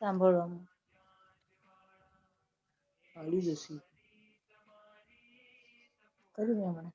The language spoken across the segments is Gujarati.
સાંભળવામાં આવી જશે. કર્યું મેં હમણાં.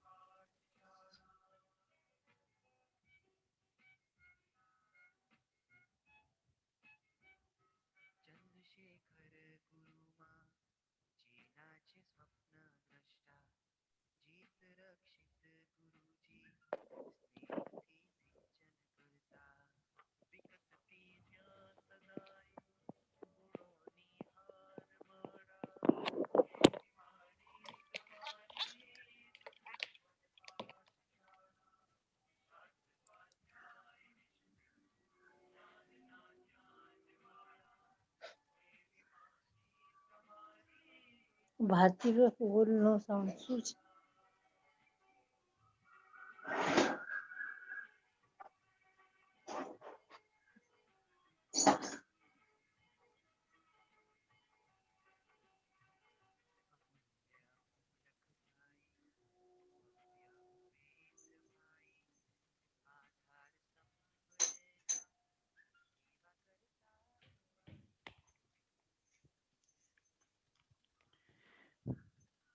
ભારતીય ઓલનો સાઉન્ડ શું છે?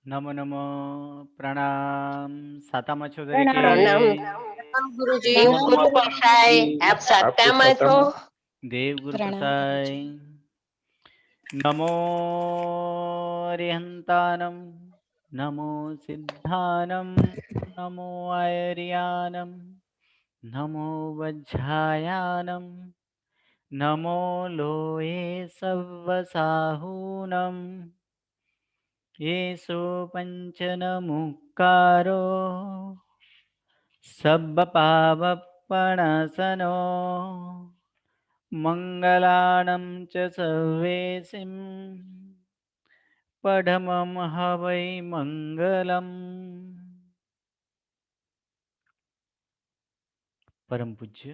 નમો નમો પ્રણામ સાતામાં છો દરેકે પ્રણામ ગુરુજી ગુરુ પ્રસાય આપ સાતામાં છો. દેવ ગુરુ પ્રણામ પ્રસાય નમો અરિહંતાનમ નમો સિદ્ધાનમ નમો આયર્યાનમ નમો વજ્જાયાનમ નમો લોહે સવ્વસાહૂનમ येषु पञ्चनमुक्कारो सब्बपावपणसनो मङ्गलानं च सर्वेसिं पढमं हवै मङ्गलम्. परम पूज्य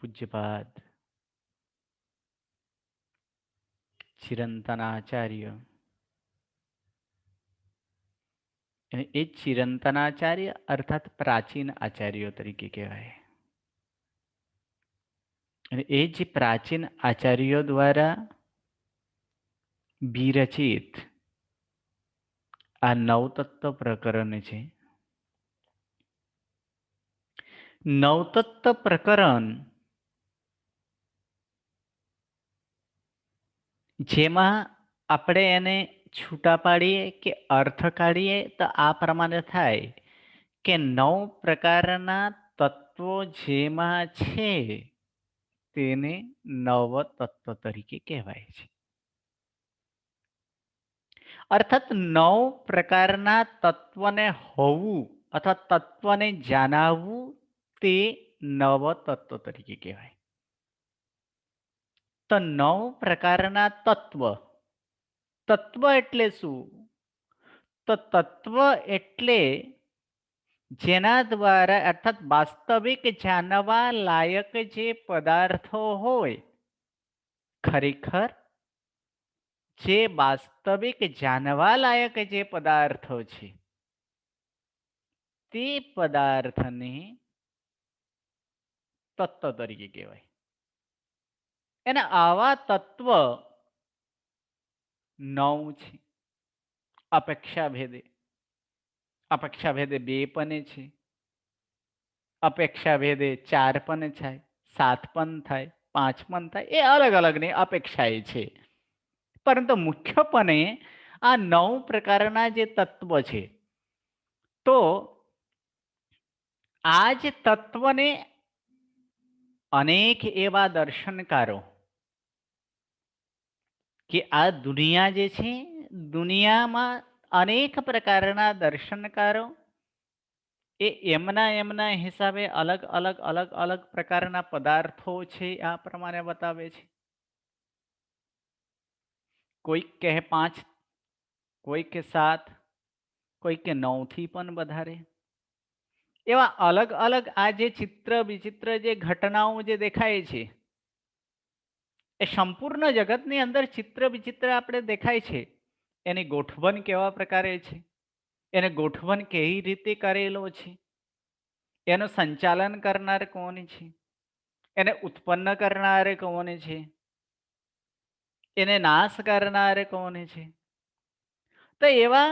पूज्यपाद ચિરંતનાચાર્ય અને એ ચિરંતનાચાર્ય અર્થાત પ્રાચીન આચાર્યો તરીકે કહેવાય. અને એ જે પ્રાચીન આચાર્યો દ્વારા વિરચિત આ નવતત્વ પ્રકરણ છે. નવતત્વ પ્રકરણ જેમાં આપણે એને છૂટા પાડીએ કે અર્થ કાઢીએ તો આ પ્રમાણે થાય કે 9 પ્રકારના તત્વો જેમાં છે તેને નવતત્વ તરીકે કહેવાય છે. અર્થાત 9 પ્રકારના તત્વને હોવું અથવા તત્વને જાણવું તે નવતત્વ તરીકે કહેવાય. તો 9 પ્રકારના તત્વ. તત્વ એટલે શું? તો તત્વ એટલે જેના દ્વારા અર્થાત વાસ્તવિક જાણવા લાયક જે પદાર્થો હોય, ખરેખર જે વાસ્તવિક જાણવા લાયક જે પદાર્થો છે તે પદાર્થને તત્વ તરીકે કહેવાય. અને આવા તત્વ 9 છે. અપેક્ષા ભેદે 2 પણ છે, અપેક્ષા ભેદે 4 પણ થાય, 7 પણ થાય, 5 પણ થાય, એ અલગ અલગની અપેક્ષા છે. પરંતુ મુખ્યપણે આ 9 પ્રકારના જે તત્વ છે, તો આ જ તત્વને અનેક એવા દર્શનકારો કે આ દુનિયા જે છે, દુનિયામાં અનેક પ્રકારના દર્શનકારો એ એમના હિસાબે અલગ અલગ પ્રકારના પદાર્થો છે આ પ્રમાણે બતાવે છે. કોઈક કહે 5, કોઈક કે 7, કોઈક કે 9 થી પણ વધારે. એવા અલગ અલગ આ જે ચિત્ર વિચિત્ર જે ઘટનાઓ જે દેખાય છે, એ સંપૂર્ણ જગતની અંદર ચિત્ર વિચિત્ર આપણે દેખાય છે, એની ગોઠવણ કેવા પ્રકારે છે, એને ગોઠવણ કેવી રીતે કરેલો છે, એનું સંચાલન કરનાર કોણ છે, એને ઉત્પન્ન કરનાર કોણ છે, એને નાશ કરનાર કોણ છે. તો એવા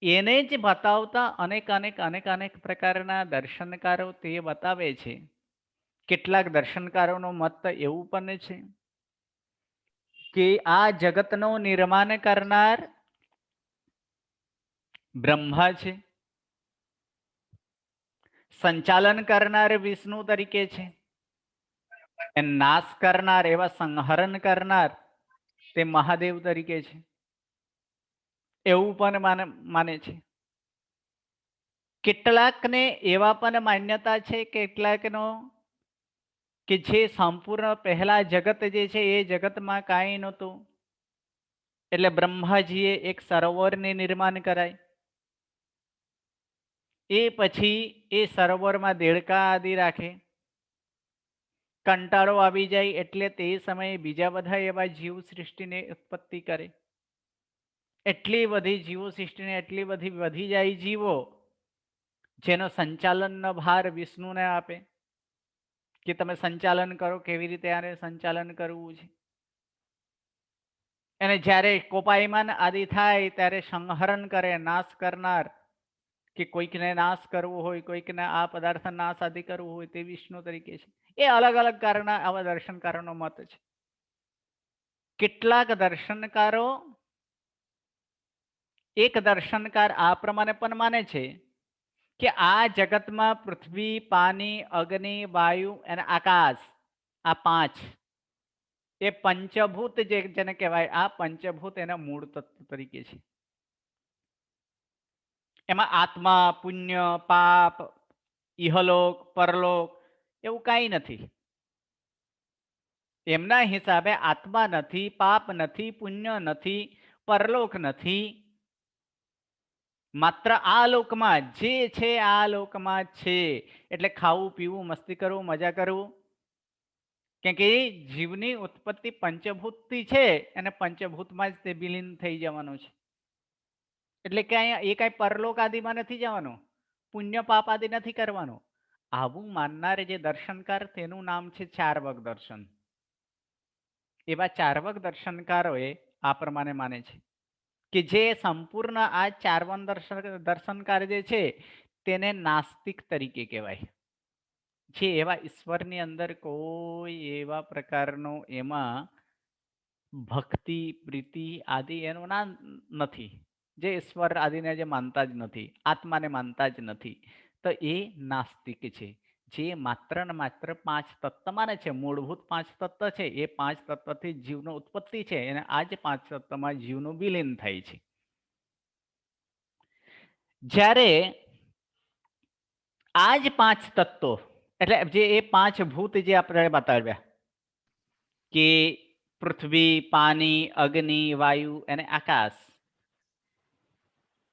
એને જ બતાવતા અનેક અનેક અનેક અનેક પ્રકારના દર્શનકારો તે બતાવે છે. કેટલાક દર્શનકારોનો મત એવું પણ છે કે આ જગતનું નિર્માણ કરનાર બ્રહ્મા છે, સંચાલન કરનાર વિષ્ણુ તરીકે છે, નાશ કરનાર એવા સંહરણ કરનાર તે મહાદેવ તરીકે છે, એવું પણ માને છે. કેટલાકને એવા પણ માન્યતા છે, કેટલાકનો કે જે સંપૂર્ણ પહેલા જગત જે છે એ જગતમાં કાંઈ નહોતું, એટલે બ્રહ્માજીએ એક સરોવરને નિર્માણ કરાય, એ પછી એ સરોવરમાં દેડકા આદિ રાખે, કંટાળો આવી જાય એટલે તે સમયે બીજા બધા એવા જીવ સૃષ્ટિને ઉત્પત્તિ કરે. એટલી બધી જીવો સૃષ્ટિને એટલી બધી વધી જાય જીવો, જેનો સંચાલનનો ભાર વિષ્ણુને આપે કે તમે સંચાલન કરો, કેવી રીતે આને સંચાલન કરવું છે. અને જ્યારે કોપાયમાન આદિ થાય ત્યારે સંહરણ કરે, નાશ કરનાર, કે કોઈકને નાશ કરવો હોય, કોઈકને આ પદાર્થ નાશ આદિ કરવું હોય તે વિષ્ણુ તરીકે છે. એ અલગ અલગ કારના આવા દર્શનકારોનો મત છે. કેટલાક દર્શનકારો, એક દર્શનકાર આ પ્રમાણે પણ માને છે કે આ જગતમાં પૃથ્વી, પાણી, અગ્નિ, વાયુ અને આકાશ, આ પાંચ એ પંચભૂત જેને કહેવાય, આ પંચભૂત એના મૂળ તત્વ તરીકે છે. એમાં આત્મા, પુણ્ય, પાપ, ઇહલોક, પરલોક એવું કાંઈ નથી. એમના હિસાબે આત્મા નથી, પાપ નથી, પુણ્ય નથી, પરલોક નથી. માત્ર આ લોકમાં જે છે આ લોકમાં છે. એટલે ખાવું, પીવું, મસ્તી કરવું, મજા કરવું. કેમ કે જીવની ઉત્પત્તિ પંચભૂતથી છે અને પંચભૂતમાં જ તે વિલીન થઈ જવાનું છે. એટલે ક્યાંય એ કાંઈ પરલોક આદિમાં નથી જવાનું, પુણ્ય પાપ આદિ નથી કરવાનું. આવું માનનાર જે દર્શનકાર તેનું નામ છે ચાર્વક દર્શન. એવા ચાર્વક દર્શનકારોએ આ પ્રમાણે માને છે કે જે સંપૂર્ણ આ ચાર્વક દર્શનકાર જે છે તેને નાસ્તિક તરીકે કહેવાય. જે એવા ઈશ્વરની અંદર કોઈ એવા પ્રકારનો એમાં ભક્તિ, પ્રીતિ આદિ એનું ના નથી, જે ઈશ્વર આદિને જે માનતા જ નથી, આત્માને માનતા જ નથી, તો એ નાસ્તિક છે. જે માત્ર ને માત્ર પાંચ તત્વ માને છે, મૂળભૂત પાંચ તત્વ છે, એ પાંચ તત્વથી જીવનો ઉત્પત્તિ છે અને આ જ પાંચ તત્વમાં જીવનું વિલીન થાય છે. જ્યારે આ જ પાંચ તત્વો એટલે જે એ પાંચ ભૂત જે આપણે બતાવ્યા કે પૃથ્વી, પાણી, અગ્નિ, વાયુ અને આકાશ,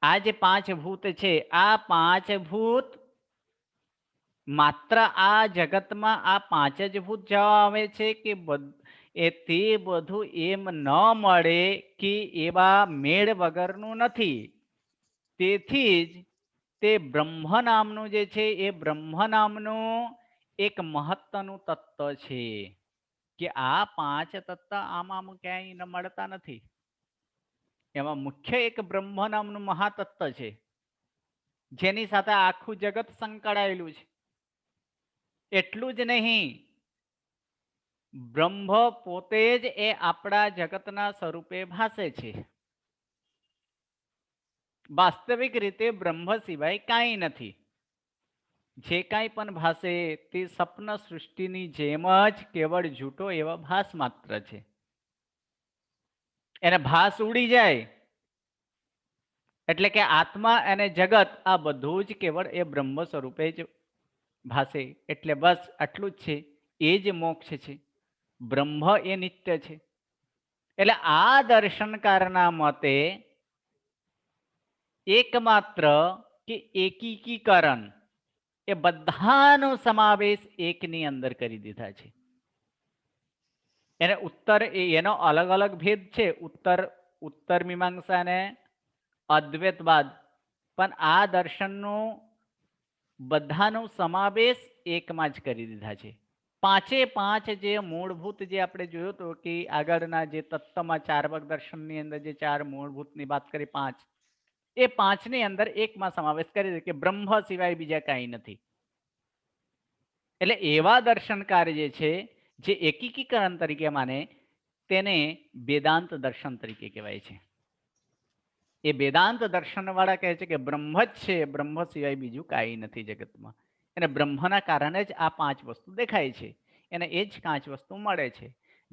આ જે પાંચ ભૂત છે, આ પાંચ ભૂત માત્ર આ જગતમાં આ પાંચ જ ભૂત જવા આવે છે કે તે બધું એમ ન મળે કે એવા મેળ વગરનું નથી. તેથી જ તે બ્રહ્મ નામનું જે છે એ બ્રહ્મ નામનું એક મહત્વનું તત્વ છે કે આ પાંચ તત્વ આમ ક્યાંય ન મળતા નથી. એમાં મુખ્ય એક બ્રહ્મ નામનું મહાતત્વ છે, જેની સાથે આખું જગત સંકળાયેલું છે. એટલું જ નહીં, બ્રહ્મ પોતે જ એ આપણા જગતના સ્વરૂપે ભાસે છે. વાસ્તવિક રીતે બ્રહ્મ સિવાય કાંઈ નથી. જે કાંઈ પણ ભાસે તે સ્વપ્ન સૃષ્ટિની જેમ જ કેવળ જૂઠો એવા ભાસ માત્ર છે. એને ભાસ ઉડી જાય એટલે કે આત્મા અને જગત આ બધું જ કેવળ એ બ્રહ્મ સ્વરૂપે જ ભાસે. એટલે બસ આટલું જ છે, એ જ મોક્ષ છે, બ્રહ્મ એ નિત્ય છે. એટલે આ દર્શનકારના મતે એકમાત્ર કે એકીકરણ એ બધાનો સમાવેશ એકની અંદર કરી દીધા છે. એને ઉત્તર એનો અલગ અલગ ભેદ છે, ઉત્તર મીમાંસા અને અદ્વૈતવાદ, પણ આ દર્શનનો બધાનો સમાવેશ એકમાં જ કરી દીધા છે. પાંચે પાંચ જે મૂળભૂત જે આપણે જોયું હતું કે આગળના જે તત્વમાં ચાર્વક દર્શનની અંદર જે ચાર મૂળભૂતની વાત કરી પાંચ, એ પાંચની અંદર એકમાં સમાવેશ કરી દે કે બ્રહ્મ સિવાય બીજા કાંઈ નથી. એટલે એવા દર્શનકાર જે છે જે એકીકરણ તરીકે માને તેને વેદાંત દર્શન તરીકે કહેવાય છે. એ વેદાંત દર્શન વાળા કહે છે કે બ્રહ્મ જ છે, બ્રહ્મ સિવાય બીજું કાંઈ નથી જગતમાં. અને બ્રહ્મના કારણે જ આ પાંચ વસ્તુ દેખાય છે, એને એ જ પાંચ વસ્તુ મળે છે.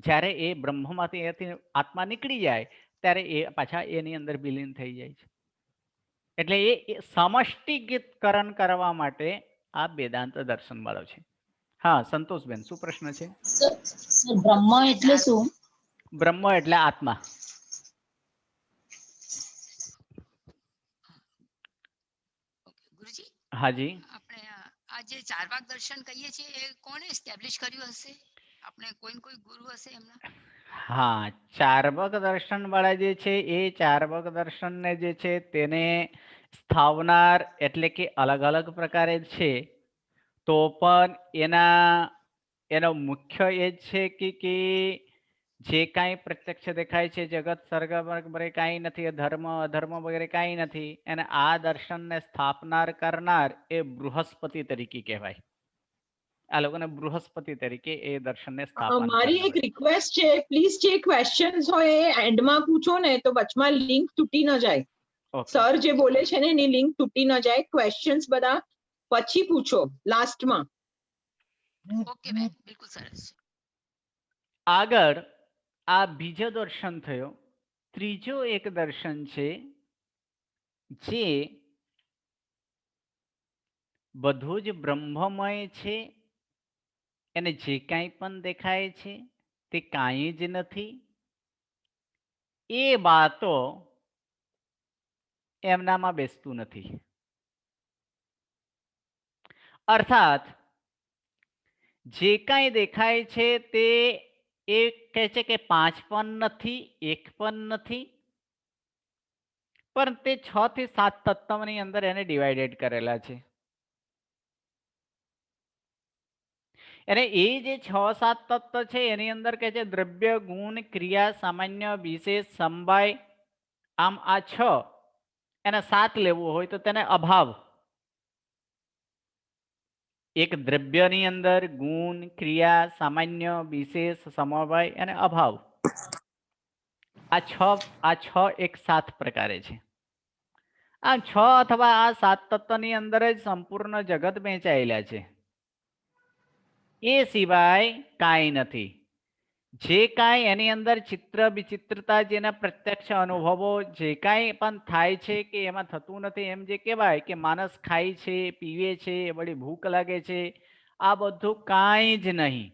જ્યારે એ બ્રહ્મમાંથી એથી આત્મા નીકળી જાય ત્યારે એ પાછા એની અંદર વિલીન થઈ જાય છે. એટલે એ સમષ્ટિકરણ કરવા માટે આ વેદાંત દર્શન વાળો છે. હા સંતોષબેન, શું પ્રશ્ન છે? બ્રહ્મ એટલે શું? બ્રહ્મ એટલે આત્મા. ગુરુજી, હાજી, આપણે આ જે ચારવાક દર્શન કહીએ છીએ એ કોણે એસ્ટેબ્લિશ કર્યું હશે? આપણે કોઈ ગુરુ હશે એમના? હા, ચાર્વક દર્શન વાળા જે છે એ ચાર્વક દર્શનને જે છે તેને સ્થાવનાર એટલે કે અલગ અલગ પ્રકારે છે. તો પણ એનો મુખ્ય એ જ છે કે જે કાંઈ પ્રત્યક્ષ દેખાય છે જગત સર્ગ વગેરે કાંઈ નથી, ધર્મ અધર્મ વગેરે કાંઈ નથી, અને આ દર્શનને સ્થાપનાર કરનાર એ બૃહસ્પતિ તરીકે કહેવાય. આ લોકોને બૃહસ્પતિ તરીકે એ દર્શનને સ્થાપન મારી એક રિક્વેસ્ટ છે, પ્લીઝ જે ક્વેશ્ચન્સ હોય એ એન્ડમાં પૂછો ને તો વચમાં લિંક તૂટી ન જાય. સર જે બોલે છે ને એની લિંક તૂટી ન જાય. ક્વેશ્ચન્સ બધા પછી પૂછો લાસ્ટમાં. ઓકે બેન, બિલકુલ સરસ. આગળ આ બીજો દર્શન થયો. ત્રીજો એક દર્શન છે જે બધું જ બ્રહ્મમય છે, એને જે કાંઈ પણ દેખાય છે તે કાંઈ જ નથી. એ વાતો એમનામાં બેસતું નથી. અર્થાત જે કાંઈ દેખાય છે તે એ કહે છે કે પાંચ પણ નથી, એક પણ નથી, પણ તે 6 થી 7 તત્વની અંદર એને ડિવાઇડેડ કરેલા છે. અને એ જે 6-7 તત્વ છે એની અંદર કહે છે દ્રવ્ય, ગુણ, ક્રિયા, સામાન્ય, વિશેષ, સમવાય. આમ આ 6 એને 7 લેવું હોય તો તેને અભાવ. એક દ્રવ્યની અંદર ગુણ, ક્રિયા, સામાન્ય, વિશેષ, સમવાય અને અભાવ. આ 6 એક 7 પ્રકારે છે. આ 6 અથવા આ 7 તત્વની અંદર જ સંપૂર્ણ જગત વહેંચાયેલા છે. એ સિવાય કાંઈ નથી. જે કાંઈ એની અંદર ચિત્ર વિચિત્રતા, જેના પ્રત્યક્ષ અનુભવો જે કાંઈ પણ થાય છે કે એમાં થતું નથી, એમ જે કહેવાય કે માણસ ખાય છે, પીવે છે, વળી ભૂખ લાગે છે, આ બધું કાંઈ જ નહીં.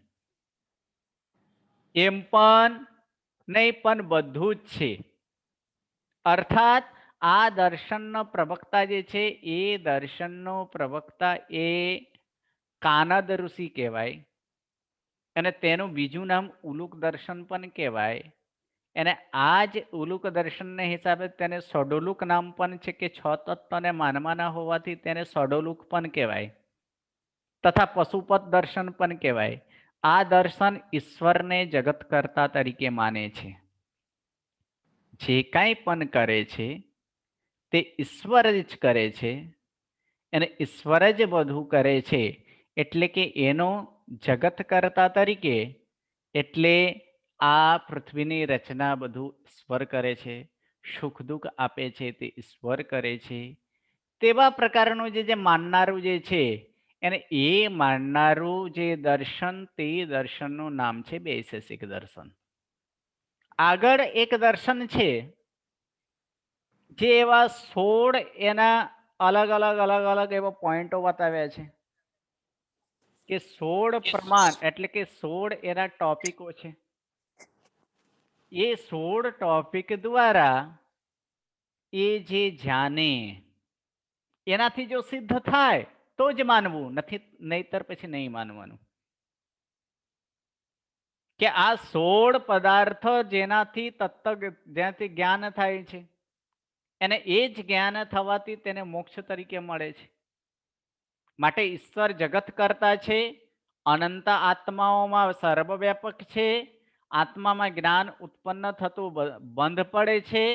એમ પણ નહીં, પણ બધું જ છે. અર્થાત આ દર્શનનો પ્રવક્તા જે છે એ દર્શનનો પ્રવક્તા એ કાનદ ઋષિ કહેવાય, અને તેનું બીજું નામ ઉલુક દર્શન પણ કહેવાય. અને આ જ ઉલુક દર્શનને હિસાબે તેને ષડોલુક નામ પણ છે કે 6 તત્વને માનવાના હોવાથી તેને ષડોલુક પણ કહેવાય, તથા પશુપત દર્શન પણ કહેવાય. આ દર્શન ઈશ્વરને જગત કર્તા તરીકે માને છે. જે કાંઈ પણ કરે છે તે ઈશ્વર જ કરે છે, અને ઈશ્વર જ બધું કરે છે. એટલે કે એનો જગત કર્તા તરીકે, એટલે આ પૃથ્વીની રચના બધું ઈશ્વર કરે છે, સુખ દુઃખ આપે છે તે ઈશ્વર કરે છે. તેવા પ્રકારનું જે માનનારું જે છે એને એ માનનારું જે દર્શન, તે દર્શનનું નામ છે વૈશેષિક દર્શન. આગળ એક દર્શન છે જે એવા 16 એના અલગ અલગ અલગ અલગ એવા પોઈન્ટો બતાવ્યા છે કે 16 પ્રમાણ એટલે કે 16 એના ટોપિકો છે. એ 16 ટોપિક દ્વારા એ જે જાણે એનાથી જો સિદ્ધ થાય તો જ માનવું, નથી નહીતર પછી નહીં માનવાનું. કે આ 16 પદાર્થ જેનાથી જ્યાંથી જ્ઞાન થાય છે, અને એ જ જ્ઞાન થવાથી તેને મોક્ષ તરીકે મળે છે. માટે ઈશ્વર જગત કરતા છે, અનંત આત્માઓમાં સર્વવ્યાપક છે, આત્મામાં જ્ઞાન ઉત્પન્ન થતું બંધ પડે છે,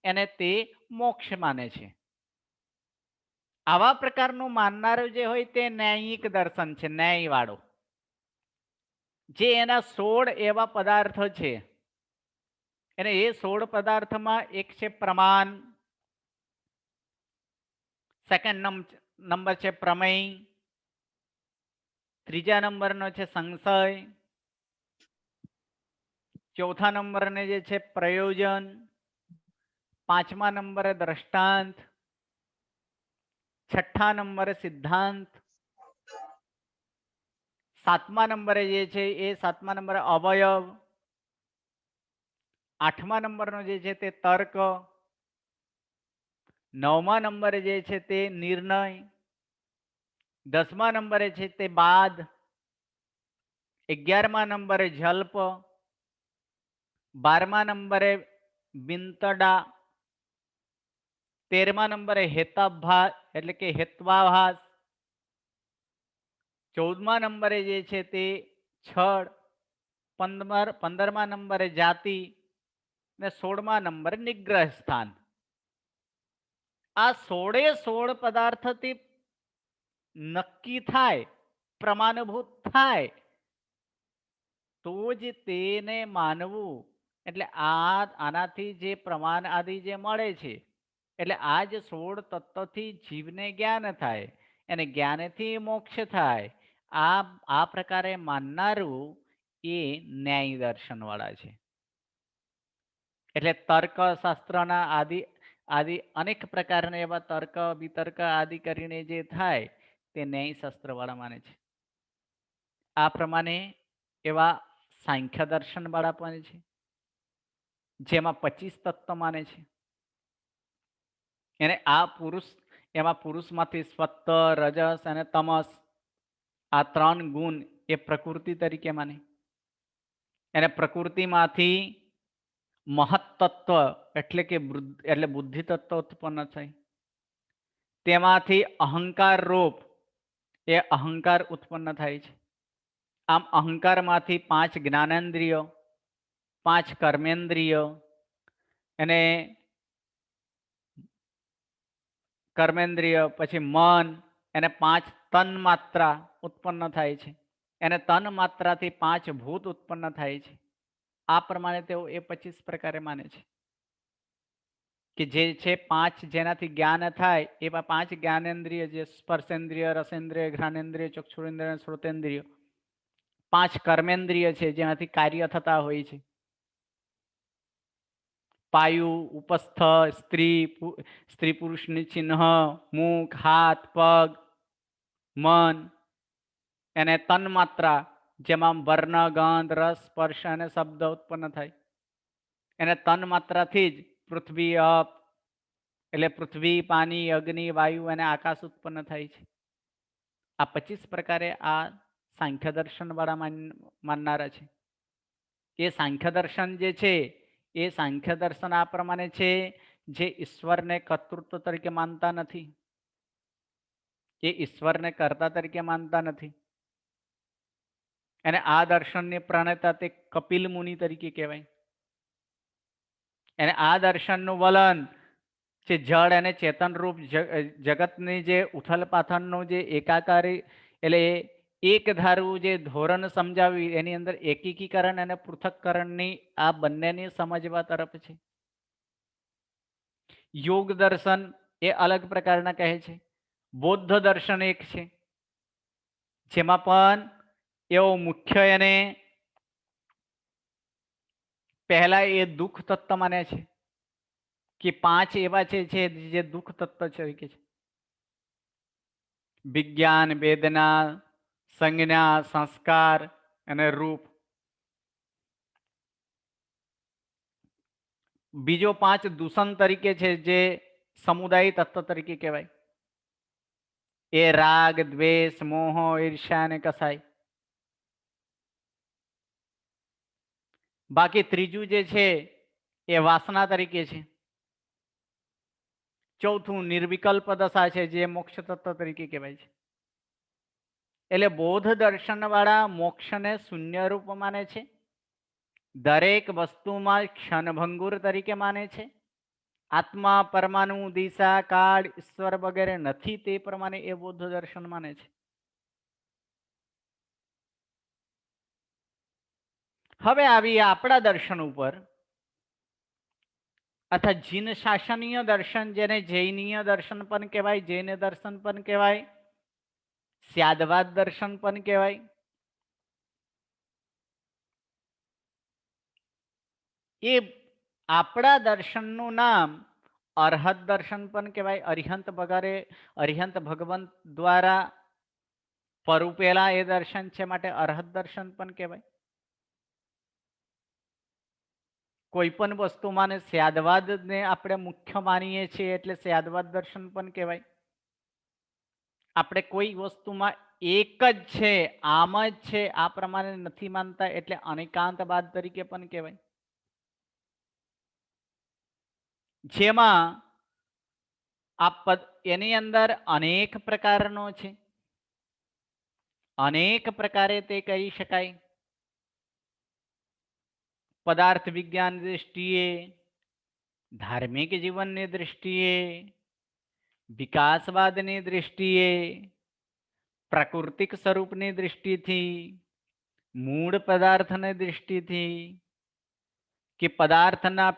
એને તે મોક્ષ માને છે. આવા પ્રકારનું માનનારું જે હોય તે ન્યાયિક દર્શન છે, ન્યાય વાળો. જે એના 16 એવા પદાર્થ છે, અને એ 16 પદાર્થમાં એક છે પ્રમાણ, સેકન્ડ નંબર છે પ્રમેય, ત્રીજા નંબરનો છે સંશય, ચોથા નંબરને જે છે પ્રયોજન, પાંચમા નંબરે દ્રષ્ટાંત, છઠ્ઠા નંબરે સિદ્ધાંત, સાતમા નંબરે જે છે એ સાતમા નંબરે અવયવ, આઠમા નંબરનો જે છે તે તર્ક, નવમા નંબરે જે છે તે નિર્ણય, દસમા નંબરે છે તે બાદ, 11મા નંબરે જલ્પ, 12મા નંબરે બિંતડા, 13મા નંબરે હેતાભાસ એટલે કે હેત્વાભાસ, 14મા નંબરે જે છે તે છળ, 15મા નંબરે જાતિ ને 16મા નંબરે નિગ્રહ સ્થાન. આ 16 પદાર્થથી નક્કી થાય, પ્રમાણભૂત થાય તો જ તેને માનવું. એટલે આનાથી જે પ્રમાણ આદિ જે મળે છે, એટલે આ જ 16 તત્વથી જીવને જ્ઞાન થાય, અને જ્ઞાનથી મોક્ષ થાય. આ પ્રકારે માનનારું એ ન્યાય દર્શન વાળા છે. એટલે તર્ક શાસ્ત્રના આદિ અનેક પ્રકારના એવા તર્ક વિતર્ક આદિ કરીને જે થાય તે ન્યાય શાસ્ત્ર વાળા માને છે. આ પ્રમાણે એવા સાંખ્ય દર્શન વાળા પણ છે, જેમાં 25 તત્વ માને છે. એને આ એમાં પુરુષમાંથી સત્વ, રજસ અને તમસ, આ 3 ગુણ એ પ્રકૃતિ તરીકે માને. અને પ્રકૃતિમાંથી મહત્તત્વ એટલે કે બુદ્ધિ તત્વ ઉત્પન્ન થાય. તેમાંથી અહંકાર રૂપ એ અહંકાર ઉત્પન્ન થાય છે. આમ અહંકારમાંથી 5 જ્ઞાનેન્દ્રિયો, 5 કર્મેન્દ્રિયો અને કર્મેન્દ્રિય, પછી મન અને 5 તન માત્રા ઉત્પન્ન થાય છે. અને તન માત્રાથી 5 ભૂત ઉત્પન્ન થાય છે. આ પ્રમાણે તેઓ એ 25 પ્રકારે માને છે કે જે છે 5 જેનાથી જ્ઞાન થાય એવા 5 જ્ઞાનેન્દ્રિય, જે સ્પર્શેન્દ્રિય, રસેન્દ્રિય, ઘ્રાણેન્દ્રિય, ચક્ષુરેન્દ્રિય, શ્રોતેન્દ્રિય. 5 કર્મેન્દ્રિય છે જેનાથી કાર્ય થતા હોય છે. પાયુ, ઉપસ્થ, સ્ત્રી પુરુષની ચિહ્ન, મુખ, હાથ, પગ, મન અને તન્માત્રા, જેમાં વર્ણ, ગંધ, રસ, સ્પર્શ અને શબ્દ ઉત્પન્ન થાય. એને તન્માત્રાથી જ પૃથ્વી અપ એટલે પૃથ્વી, પાણી, અગ્નિ, વાયુ અને આકાશ ઉત્પન્ન થાય છે. આ 25 પ્રકારે આ સાંખ્ય દર્શન વાળા માનનારા છે. એ સાંખ્ય દર્શન જે છે એ સાંખ્ય દર્શન આ પ્રમાણે છે, જે ઈશ્વરને કર્તૃત્વ તરીકે માનતા નથી, એ ઈશ્વરને કર્તા તરીકે માનતા નથી. અને આ દર્શનની પ્રણેતા તે કપિલ મુનિ તરીકે કહેવાય. અને આ દર્શનનું વલણ જે જળ અને ચેતન રૂપ જગતની જે ઉથલ પાથલનું જે એકાકારી એટલે એક ધારું જે ધોરણ સમજાવી, એની અંદર એકીકરણ અને પૃથક્કરણની આ બંનેની સમજવા તરફ છે. યોગ દર્શન એ અલગ પ્રકારના કહે છે. બૌદ્ધ દર્શન એક છે, જેમાં પણ એવો મુખ્ય એને પહેલા એ દુઃખ તત્વ માને છે કે 5 એવા છે જે દુઃખ તત્વ તરીકે છે. વિજ્ઞાન, વેદના, સંજ્ઞા, સંસ્કાર અને રૂપ. બીજો 5 દૂષણ તરીકે છે, જે સમુદાય તત્વ તરીકે કહેવાય. એ રાગ, દ્વેષ, મોહ, ઈર્ષ્યા અને કસાય. બાકી ત્રીજું જે છે એ વાસના તરીકે છે. ચોથું નિર્વિકલ્પ દશા છે, જે મોક્ષ તત્વ તરીકે કહેવાય છે. એટલે બોધ દર્શન વાળા મોક્ષને શૂન્ય રૂપ માને છે, દરેક વસ્તુમાં ક્ષણભંગુર તરીકે માને છે, આત્મા પરમાણુ દિશા કાળ ઈશ્વર વગેરે નથી તે પ્રમાણે એ બૌદ્ધ દર્શન માને છે. હવે આવી આપણા દર્શન ઉપર અથવા જીન શાસનીય દર્શન, જેને જૈનીય દર્શન પણ કહેવાય, જૈન દર્શન પણ કહેવાય, સ્યાદવાદ દર્શન પણ કહેવાય. એ આપણા દર્શનનું નામ અરહત દર્શન પણ કહેવાય. અરિહંત ભગવંત દ્વારા પરૂપેલા એ દર્શન છે માટે અરહત દર્શન પણ કહેવાય. કોઈ પણ વસ્તુમાં સ્યાદવાદને આપણે મુખ્ય માનીએ છીએ એટલે સ્યાદવાદ દર્શન પણ કહેવાય. આપણે કોઈ વસ્તુમાં એક જ છે, આમ જ છે, આ પ્રમાણે નથી માનતા એટલે અનેકાંતવાદ તરીકે પણ કહેવાય. જેમાં એની અંદર અનેક પ્રકારનો છે, અનેક પ્રકારે તે કરી શકાય. પદાર્થ વિજ્ઞાન દૃષ્ટિએ, ધાર્મિક જીવનની દૃષ્ટિએ, વિકાસવાદની દૃષ્ટિએ, પ્રાકૃતિક સ્વરૂપની દૃષ્ટિથી, મૂળ પદાર્થની દૃષ્ટિથી, કે પદાર્થના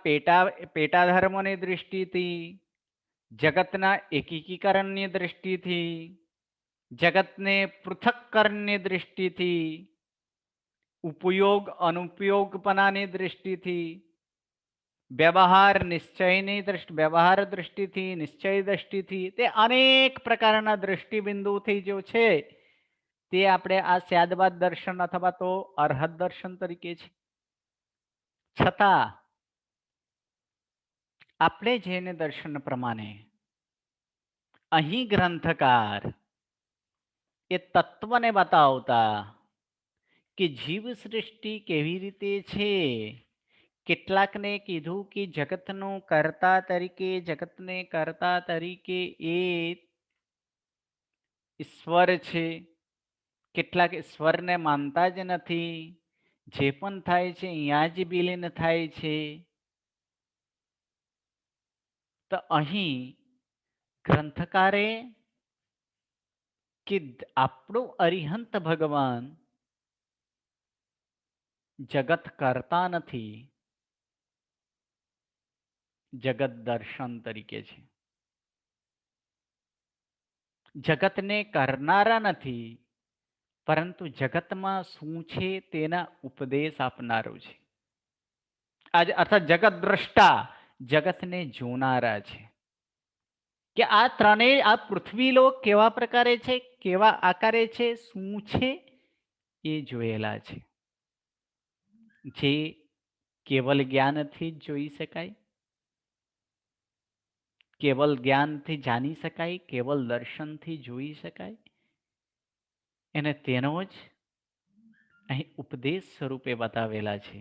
પેટાધર્મોની દૃષ્ટિથી, જગતના એકીકરણની દૃષ્ટિથી, જગતને પૃથક્કરણની દૃષ્ટિથી, ઉપયોગ અનુપયોગપણાની દૃષ્ટિથી, વ્યવહાર દૃષ્ટિથી, નિશ્ચય દૃષ્ટિથી, તે અનેક પ્રકારના દૃષ્ટિબિંદુથી જો છે તે આપણે આ સ્યાદવાદ દર્શન અથવા તો અરહત દર્શન તરીકે છે. છતાં આપણે જૈન દર્શન પ્રમાણે અહીં ગ્રંથકાર એ તત્વને બતાવતા કે જીવ સૃષ્ટિ કેવી રીતે છે, કેટલાકને કીધું કે જગતનું કર્તા તરીકે, જગતને કર્તા તરીકે એ ઈશ્વર છે, કેટલાક ઈશ્વરને માનતા જ નથી, જે પણ થાય છે અહીંયા જ વિલીન થાય છે. તો અહીં ગ્રંથકારે કે આપણું અરિહંત ભગવાન જગત કરતા નથી, જગત દર્શન તરીકે છે. જગતને કરનારા નથી, પરંતુ જગતમાં શું છે તેના ઉપદેશ આપનારો છે. અર્થાત જગત દ્રષ્ટા, જગતને જોનારા છે. કે આ ત્રણેય, આ પૃથ્વીલોક કેવા પ્રકારે છે, કેવા આકારે છે, શું છે એ જોયેલા છે. જે કેવલ જ્ઞાનથી જ જોઈ શકાય, કેવલ જ્ઞાનથી જાણી શકાય, કેવલ દર્શનથી જોઈ શકાય. એને તેનો જ અહીં ઉપદેશ સ્વરૂપે બતાવેલા છે.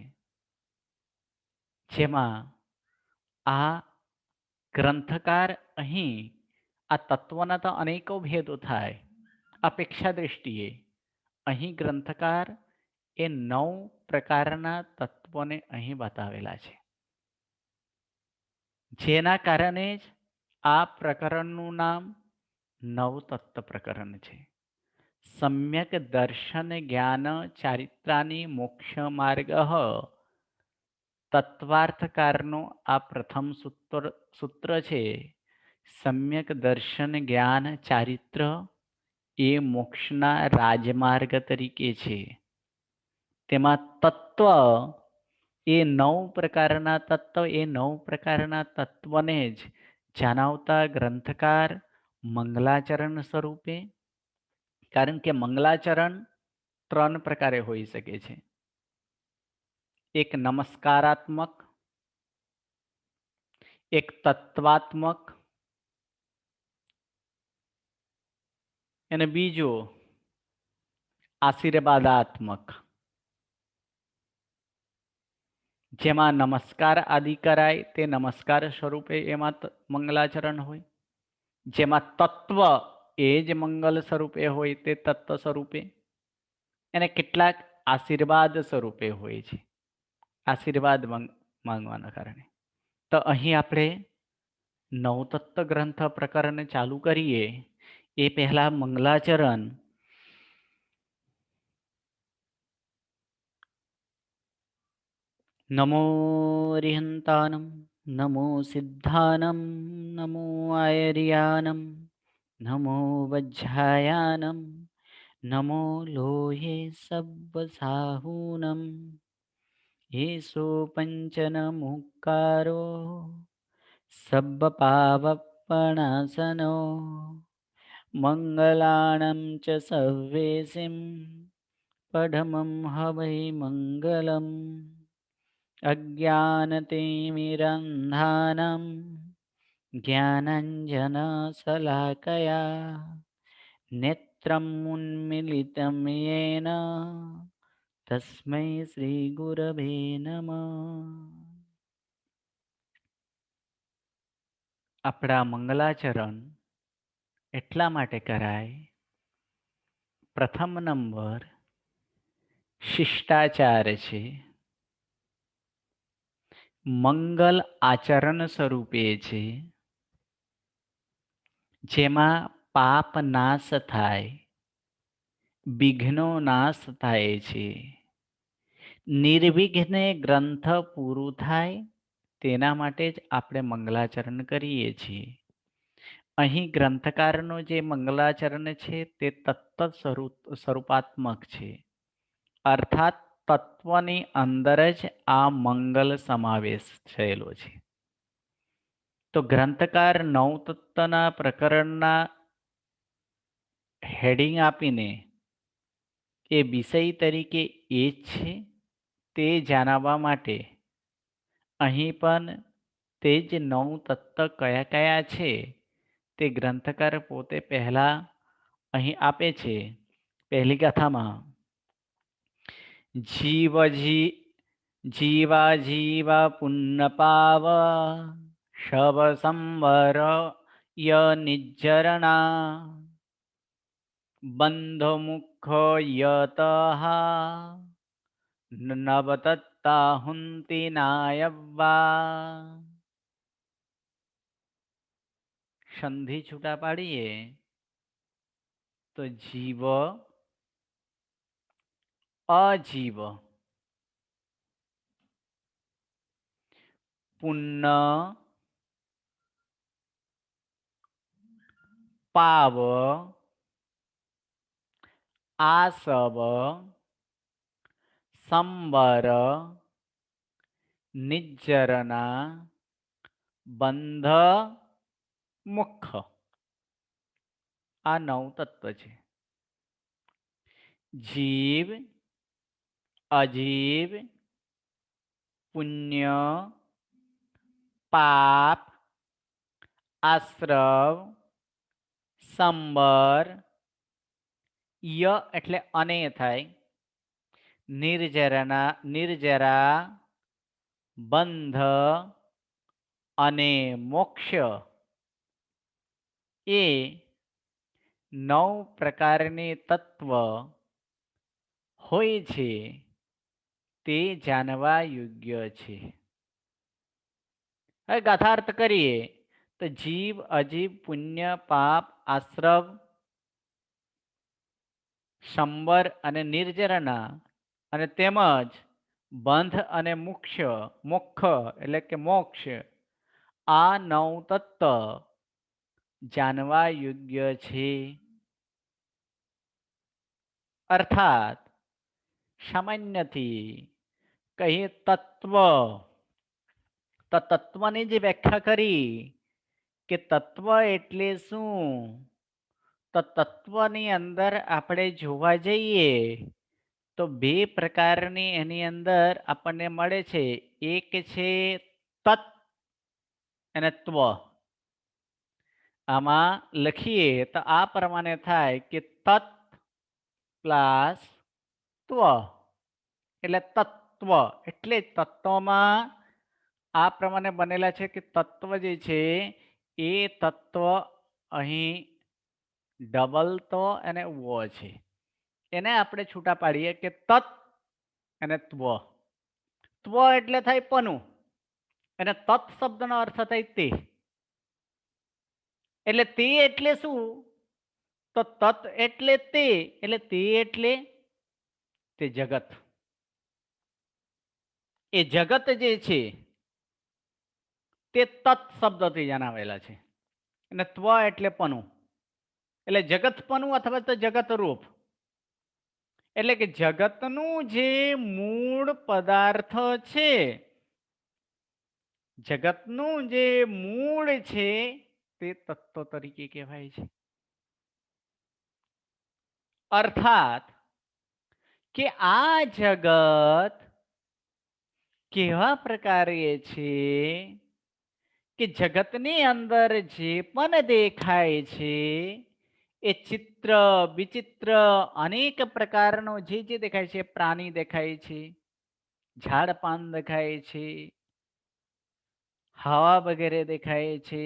જેમાં આ ગ્રંથકાર અહીં આ તત્વના તો અનેકો ભેદો થાય, અપેક્ષા દૃષ્ટિએ અહીં ગ્રંથકાર એ 9 પ્રકારના તત્વોને અહીં બતાવેલા છે. જેના કારણે જ આ પ્રકરણનું નામ નવતત્વ પ્રકરણ છે. સમ્યક દર્શન જ્ઞાન ચારિત્રાની મોક્ષ માર્ગ તત્વાર્થકારનું આ પ્રથમ સૂત્ર છે. સમ્યક દર્શન જ્ઞાન ચારિત્ર એ મોક્ષના રાજમાર્ગ તરીકે છે. તેમાં તત્વ એ 9 પ્રકારના તત્વ, એ 9 પ્રકારના તત્વને જ જણાવતા ગ્રંથકાર મંગલાચરણ સ્વરૂપે, કારણ કે મંગલાચરણ 3 પ્રકારે હોઈ શકે છે. એક નમસ્કારાત્મક, એક તત્વાત્મક અને બીજો આશીર્વાદાત્મક. જેમાં નમસ્કાર આદિ કરાય તે નમસ્કાર સ્વરૂપે એમાં મંગલાચરણ હોય. જેમાં તત્વ એ જ મંગલ સ્વરૂપે હોય તે તત્વ સ્વરૂપે, અને કેટલાક આશીર્વાદ સ્વરૂપે હોય છે, આશીર્વાદ માંગવાના કારણે. તો અહીં આપણે નવતત્વ ગ્રંથ પ્રકરણ ચાલુ કરીએ એ પહેલા મંગલાચરણ નમો રિહંતાનમ, નમો સિદ્ધાનમ, નમો આયર્યાનમ, નમો વજ્જાયાનમ, નમો લોહે સબ્બસાહૂનમ, એસો પંચનમુક્કારો સબ્બપાવપણાસનો, મંગલાણં ચ સવ્યેસિં પડમં હવૈ મંગલમ, અજ્ઞાનતિમિરન્ધાનં જ્ઞાનાંજનશલાકયા નેત્રમ ઉન્મીલિतं येन તસ્મૈ શ્રી ગુરવે નમઃ. આપણા મંગલાચરણ એટલા માટે કરાય, પ્રથમ નંબર શિષ્ટાચાર છે, મંગલ આચરણ સ્વરૂપે છે, જેમાં પાપ નાશ થાય, વિઘ્નો નાશ થાય છે, નિર્વિઘ્ને ગ્રંથ પૂરું થાય, તેના માટે જ આપણે મંગલાચરણ કરીએ છીએ. અહીં ગ્રંથકારનો જે મંગલાચરણ છે તે તત્વ સ્વરૂપાત્મક છે, અર્થાત તત્વની અંદર જ આ મંગલ સમાવેશ થયેલો છે. તો ગ્રંથકાર નવતત્વના પ્રકરણના હેડિંગ આપીને એ વિષય તરીકે એ જ છે તે જાણવા માટે અહીં પણ તે જ 9 તત્વ કયા કયા છે તે ગ્રંથકાર પોતે પહેલા અહીં આપે છે. પહેલી કથામાં જીવા જીવા પુન્નપાવ શવ સંવર ય નિજ્જરણા બંધો મુખો યત નવતત્તા હુંતિ નાયવ્વા. સંધિ છૂટા પાડીએ તો જીવ, અજીવ, પુન્ન, પાવ, આસવ, સંબર, નિજ્જરના, બંધ, મુખ. આ 9 તત્વ છે. જીવ, અજીવ, પુણ્ય, પાપ, આશ્રવ, સંબર, ય એટલે અને થાય, નિર્જરા, બંધ અને મોક્ષ એ 9 પ્રકારની તત્વ હોય છે તે જાણવા યોગ્ય છે. હવે ગાથાર્થ કરીએ તો જીવ, અજીવ, પુણ્ય, પાપ, આશ્રવ, સંબર અને નિર્જરના અને તેમજ બંધ અને મોક્ષ એટલે કે મોક્ષ, આ 9 તત્વ જાણવા યોગ્ય છે. અર્થાત સામાન્યથી કહીએ તત્વ, તો તત્વની જે વ્યાખ્યા કરી કે તત્વ એટલે શું, તો તત્વની અંદર આપણે જોવા જઈએ તો 2 પ્રકારની એની અંદર આપણને મળે છે. એક છે તત્ અને ત્વ. આમાં લખીએ તો આ પ્રમાણે થાય કે તત્ પ્લસ ત્વ એટલે તત્વ. એટલે તત્વમાં આ પ્રમાણે બનેલા છે કે તત્વ જે છે એ તત્વ અહીં ડબલ તો અને વ છે એને આપણે છૂટા પાડીએ કે તત અને ત્વ. ત્વ એટલે થાય પનું અને તત શબ્દનો અર્થ થાય તે. એટલે તે એટલે શું? તો તત એટલે તે એટલે તે જગત. એ જગત જે છે તે તત શબ્દથી જણાવેલા છે અને ત્વ એટલે પનું એટલે જગતપનું અથવા તો જગત રૂપ. એટલે કે જગતનું જે મૂળ પદાર્થ છે, જગતનું જે મૂળ છે તે તત્વ તરીકે કહેવાય છે. અર્થાત કે આ જગત કેવા પ્રકારે છે કે જગતની અંદર જે પણ દેખાય છે એ ચિત્ર વિચિત્ર અનેક પ્રકારનો જે દેખાય છે, પ્રાણી દેખાય છે, ઝાડ પાન દેખાય છે, હવા વગેરે દેખાય છે,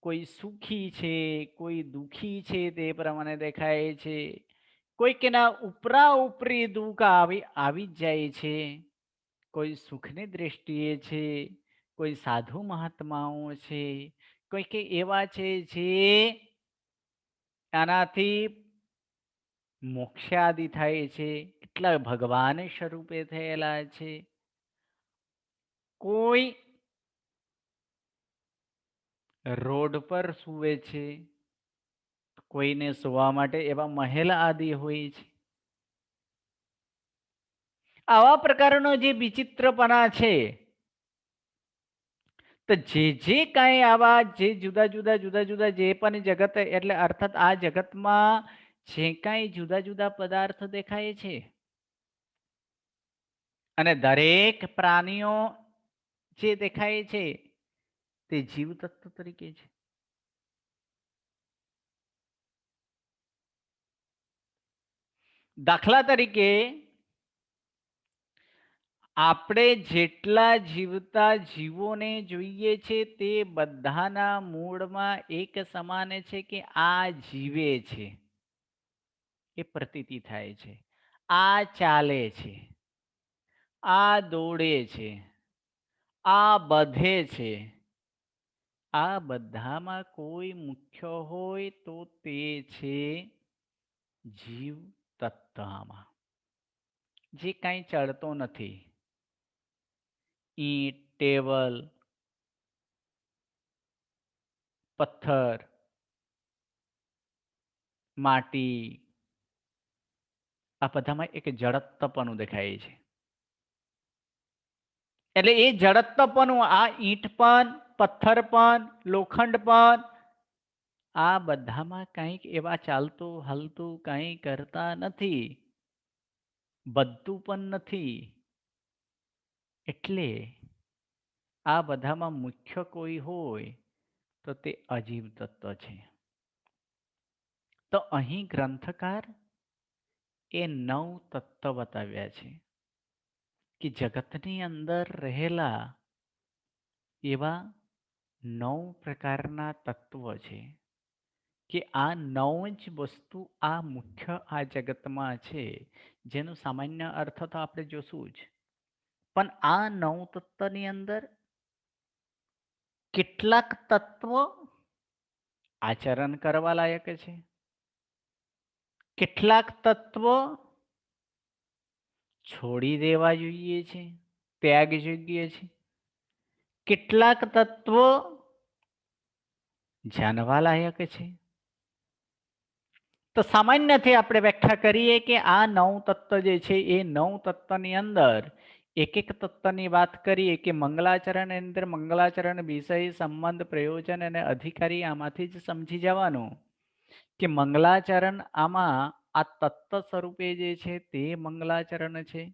કોઈ સુખી છે, કોઈ દુખી છે તે પ્રમાણે દેખાય છે, કોઈકના ઉપરા ઉપરી દુઃખ આવી જ જાય છે, કોઈ સુખની દ્રષ્ટિએ છે, કોઈ સાધુ મહાત્માઓ છે, કોઈક એવા છે જે આનાથી મોક્ષાદિ થાય છે, કેટલા ભગવાન સ્વરૂપે થયેલા છે, કોઈ રોડ પર સૂવે છે, કોઈને સુવા માટે એવા મહેલ આદિ હોય છે. આવા પ્રકારનો જે વિચિત્રપણા છે, તો જે કાંઈ આવા જે જુદા જુદા જે પણ જગત એટલે અર્થાત આ જગતમાં જે કાંઈ જુદા જુદા પદાર્થ દેખાય છે અને દરેક પ્રાણીઓ જે દેખાય છે તે જીવ તત્વ તરીકે છે. દાખલા તરીકે આપણે જેટલા જીવતા જીવોને જોઈએ છે તે બધાના મૂળમાં એક સમાન છે કે આ જીવે છે, એ પ્રતીતિ થાય છે. આ ચાલે છે, આ દોડે છે, આ બધે છે. આ બધામાં કોઈ મુખ્ય હોય તો તે છે જીવ તત્વમાં. જે કાંઈ ચડતો નથી, ઈંટ, ટેબલ, પથ્થર, માટી, આ બધામાં એક જડત્વપણું દેખાય છે. એટલે એ જડત્વપણું આ ઈંટ પણ, પથ્થર પણ, લોખંડ પણ, આ બધામાં કંઈક એવા ચાલતું હલતું કંઈ કરતા નથી, બધું પણ નથી. એટલે આ બધામાં મુખ્ય કોઈ હોય તો તે અજીવ તત્વ છે. તો અહીં ગ્રંથકાર એ 9 તત્વ બતાવ્યા છે કે જગતની અંદર રહેલા એવા 9 પ્રકારના તત્વ છે કે આ 9 જ વસ્તુ આ મુખ્ય આ જગતમાં છે, જેનો સામાન્ય અર્થ તો આપણે જોશું જ. પણ આ 9 તત્વની અંદર કેટલાક તત્વ આચરણ કરવા લાયક છે, કેટલાક તત્વ છોડી દેવા જોઈએ છે, ત્યાગ યોગ્ય છે, કેટલાક તત્વ જાણવા લાયક છે. તો સામાન્યથી આપણે વ્યાખ્યા કરીએ કે આ 9 તત્વ જે છે એ 9 તત્વની અંદર એક એક તત્વની વાત કરીએ કે મંગલાચરણ અંદર મંગલાચરણ વિષય, સંબંધ, પ્રયોજન અને અધિકારી આમાંથી જ સમજી જવાનું કે મંગલાચરણ આમાં આ તત્વ સ્વરૂપે જે છે તે મંગલાચરણ છે.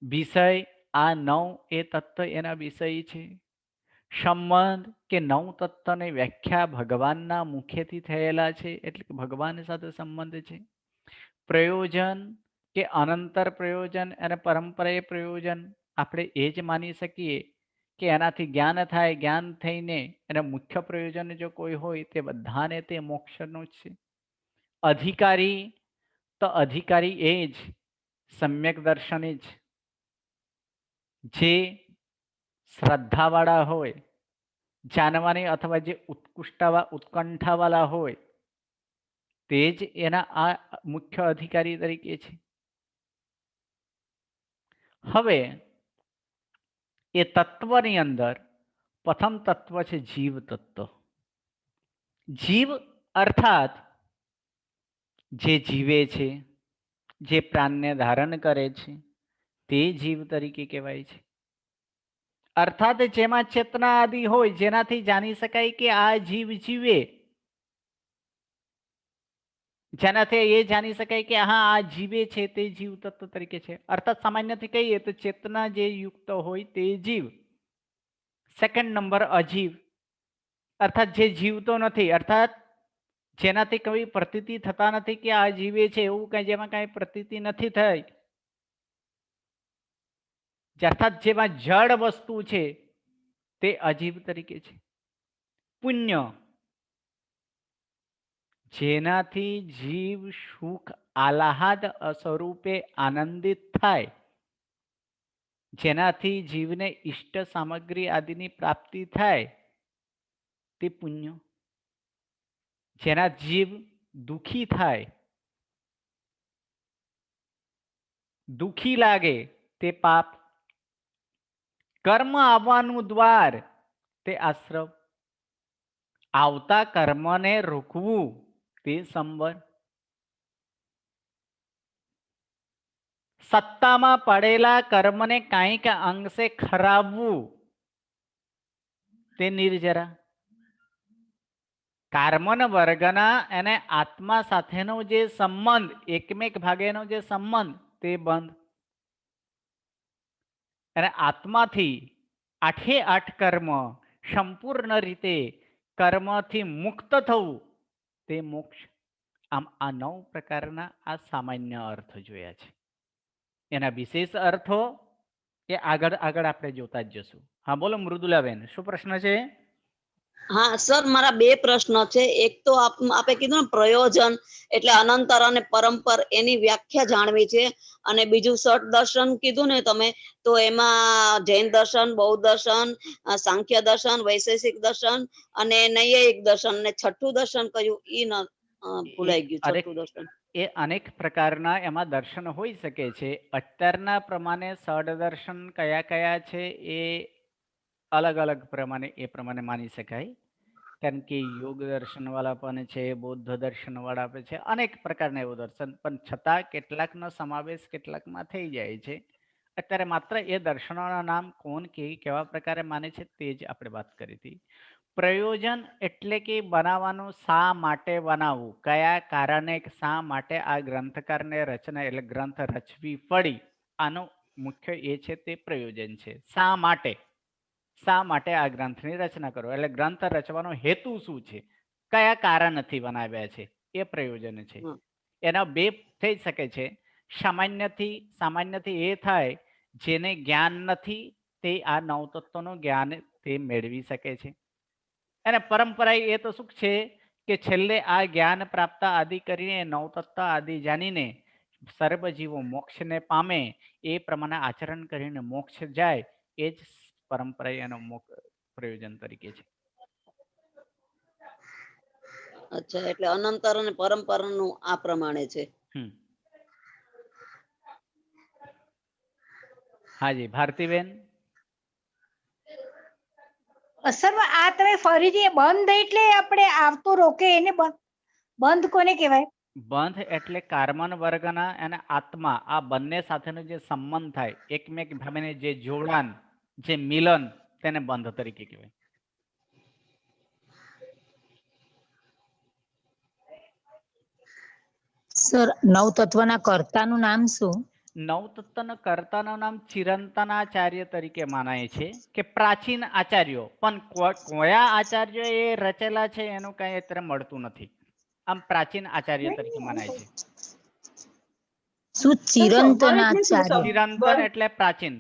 વિષય આ 9 એ તત્વ એના વિષય છે. સંબંધ કે 9 તત્વની વ્યાખ્યા ભગવાનના મુખેથી થયેલા છે, એટલે કે ભગવાન સાથે સંબંધ છે. પ્રયોજન કે અનંતર પ્રયોજન અને પરંપરાય પ્રયોજન આપણે એ જ માની શકીએ કે એનાથી જ્ઞાન થાય, જ્ઞાન થઈને એના મુખ્ય પ્રયોજન જો કોઈ હોય તે બધાને તે મોક્ષનું જ છે. અધિકારી તો અધિકારી એ જ સમ્યક દર્શન જ, જે શ્રદ્ધાવાળા હોય, જાણવાની અથવા જે ઉત્કંઠાવાળા હોય તે જ એના આ મુખ્ય અધિકારી તરીકે છે. હવે એ તત્વની અંદર પ્રથમ તત્વ છે જીવ તત્વ. જીવ અર્થાત જે જીવે છે, જે પ્રાણને ધારણ કરે છે તે જીવ તરીકે કહેવાય છે. અર્થાત જેમાં ચેતના આદિ હોય, જેનાથી જાણી શકાય કે આ જીવ જીવે, જેનાથી એ જાણી શકાય કે હા આ જીવે છે તે જીવ તત્વ તરીકે છે. અર્થાત સામાન્યથી કહીએ તો ચેતના જે યુક્ત હોય તે જીવ. સેકન્ડ નંબર અજીવ, અર્થાત જે જીવતો નથી, અર્થાત જેનાથી કઈ પ્રતીતિ થતા નથી કે આ જીવે છે, એવું કઈ જેમાં કઈ પ્રતીતિ નથી થઈ, અર્થાત જેમાં જડ વસ્તુ છે તે અજીવ તરીકે છે. પુણ્ય, જેનાથી જીવ સુખ આહલાદ સ્વરૂપે આનંદિત થાય, જેનાથી જીવને ઇષ્ટ સામગ્રી આદિની પ્રાપ્તિ થાય તે પુણ્ય. જેના જીવ દુખી થાય, દુખી લાગે તે પાપ. કર્મ આવવાનું દ્વાર તે આશ્રવ, આવતા કર્મને રોકવું તે સંવર. સત્તામાં પડેલા કર્મને કાંઈક અંશે ખરાબવું તે નિર્જરા. કાર્મન વર્ગના અને આત્મા સાથેનો જે સંબંધ, એકમેક ભાગેનો જે સંબંધ તે બંધ. અને આત્માથી 8 કર્મ સંપૂર્ણ રીતે કર્મથી મુક્ત થવું તે મોક્ષ. આમ આ 9 પ્રકારના આ સામાન્ય અર્થ જોયા છે. એના વિશેષ અર્થો એ આગળ આપણે જોતા જ જશું. હા બોલો મૃદુલાબેન, શું પ્રશ્ન છે? હા સર, મારા 2 પ્રશ્નો છે. એક તો આપે કીધું ને પ્રયોજન એટલે અનંતર અને પરંપર, એની વ્યાખ્યા જાણવી છે. અને બીજું ષટ દર્શન કીધું ને તમે, તો એમાં જૈન દર્શન, બૌદ્ધ દર્શન, સાંખ્ય દર્શન, વૈશેષિક દર્શન અને નૈયાયિક દર્શન, ને છઠ્ઠું દર્શન કયું ઈ ભૂલાઈ ગયું. છઠ્ઠું દર્શન એ અનેક પ્રકારના એમાં દર્શન હોઈ શકે છે. અત્યારના પ્રમાણે ષડ દર્શન કયા કયા છે એ અલગ અલગ પ્રમાણે માની શકાય. કારણ કે યોગ દર્શન વાળા પણ છે, બૌદ્ધ દર્શન વાળા પણ છે, અનેક પ્રકારના એવું દર્શન, પણ છતાં કેટલાકનો સમાવેશ કેટલાકમાં થઈ જાય છે. અત્યારે માત્ર એ દર્શનોના નામ કોણ કેવા પ્રકારે માને છે તે જ આપણે વાત કરી હતી. પ્રયોજન એટલે કે બનાવવાનું, શા માટે બનાવવું, કયા કારણે, શા માટે આ ગ્રંથકારને રચના એટલે ગ્રંથ રચવી પડી, આનો મુખ્ય એ છે તે પ્રયોજન છે. શા માટે આ ગ્રંથની રચના કરો, એટલે ગ્રંથ રચવાનો હેતુ શું છે, કયા કારણથી બનાવ્યા છે, એ પ્રયોજન છે. એના 2 થઈ શકે છે. સામાન્યથી એ થાય જેને જ્ઞાન નથી તે આ 9 તત્વનું જ્ઞાન તે મેળવી શકે છે. અને પરંપરા એ તો શું છે કે છેલ્લે આ જ્ઞાન પ્રાપ્ત આદિ કરીને 9 તત્વ આદિ જાણીને સર્વ જીવો મોક્ષને પામે, એ પ્રમાણે આચરણ કરીને મોક્ષ જાય, એ જ પરંપરા એનો પ્રયોજન તરીકે છે. અચ્છા, એટલે અનંતર અને પરંપરાનું આ પ્રમાણે છે. હાજી ભારતીબેન. સર આ તમે ફરીથી બંધ એટલે આપણે આવતો રોકે એને બંધ કોને કહેવાય? બંધ એટલે કાર્મન વર્ગના અને આત્મા આ બંને સાથેનો જે સંબંધ થાય, એકમેક ભાઈને જે જોડાણ, જે મિલન, તેને બંધ તરીકે કહેવાય. સર 9 તત્વના કર્તાનું નામ શું? 9 તત્વના કર્તાનું નામ ચિરંતનાચાર્ય તરીકે માનાય છે, કે પ્રાચીન આચાર્યો. પણ કયા આચાર્ય એ રચેલા છે એનું કઈ અત્યારે મળતું નથી. આમ પ્રાચીન આચાર્ય તરીકે માનાય છે. શું ચિરંતનાચાર્ય? ચિરંતન એટલે પ્રાચીન.